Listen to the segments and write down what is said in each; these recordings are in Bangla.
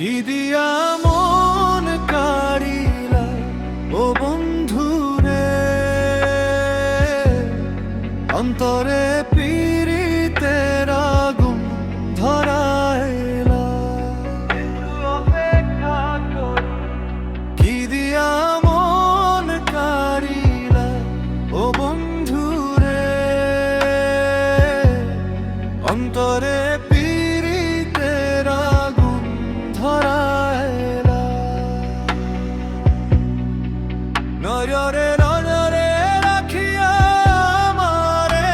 কি দিয়া মন কাড়িলা ও বন্ধু রে, অন্তরে পীড়িতের আগুন ধরাইলা। কি দিয়া মন কাড়িলা ও বন্ধু রে, অন্তরে পীড়িতের আগুন ধরাইলা। নজরে নজরে রাখিয়া আমারে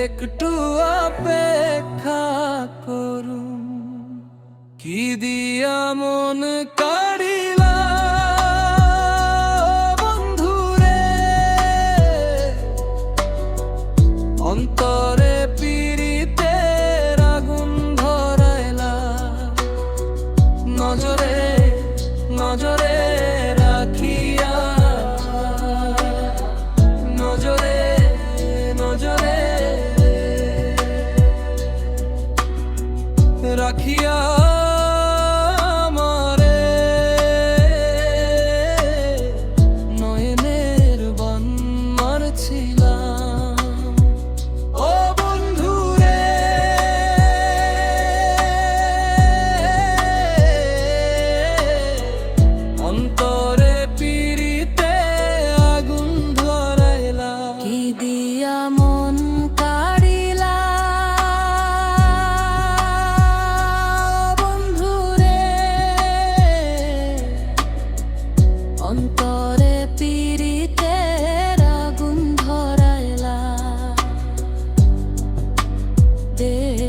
একটু অপেক্ষা করুন, কি দিয়া মন কাড়িলা বন্ধুরে, অন্তরে পীড়িতের আগুন ধরাইলা, নজরে নজরে রাখিয়া, নজরে নজরে রাখিয়া আমারে, নয়নের বান মারছিলাম। ও বন্ধুরে, অন্তরে পীড়িতে আগুন ধরাইলা, কি দিয়া মন কাড়িলা বন্ধুরে, অন্তরে পীড়িতের আগুন ধরাইলা,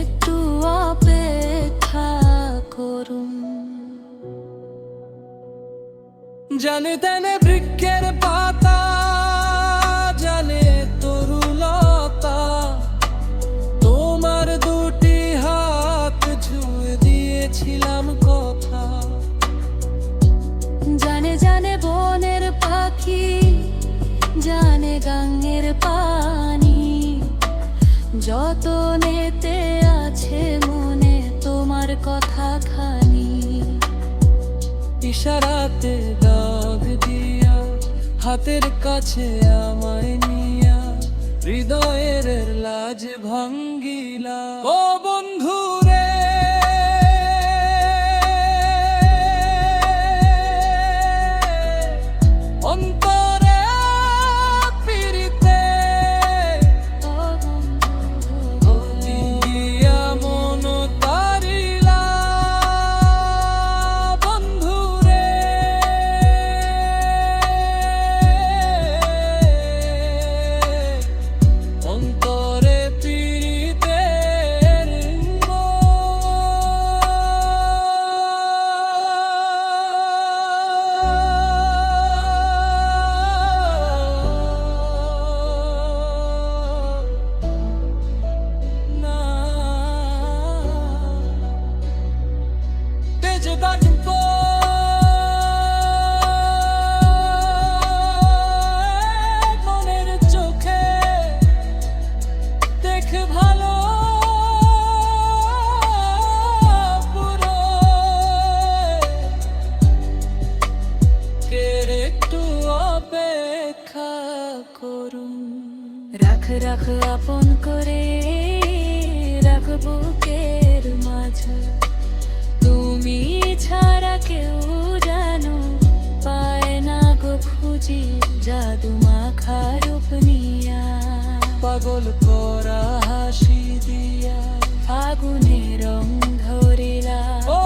একটু অপেক্ষা করুন। জানে তেনে বৃক্ষের পাতা, জানে তরুলতা, তোমার দুটি হাত ছুঁয়ে দিয়েছিলাম কথা। জানে জানে বনের পাখি, জানে গাঙ্গের পানি, যতনেতে আছে মনে তোমার কথা খানি। ইশারাতে দাগ দিয়া হাতের কাছে আমায় নিয়া, হৃদয়ের লাজ ভাঙ্গিলা। ও বন্ধুরে, অন্তরে পীড়িতে দিয়া মন তারিলা বন্ধুরে, অন্তরে পীড়িতে মনের চোখে দেখ ভালো পুরো, একটু অপেক্ষা করুন। রাখ রাখ আপন করে, রাখ বুকের মাঝে, তুমি ছাড়া কেউ জানো পায় না গো খুঁজি, জাদু মাখা রূপ নিয়া, পাগল করা হাসি দিয়া আগুনে রং ধরিলা। ও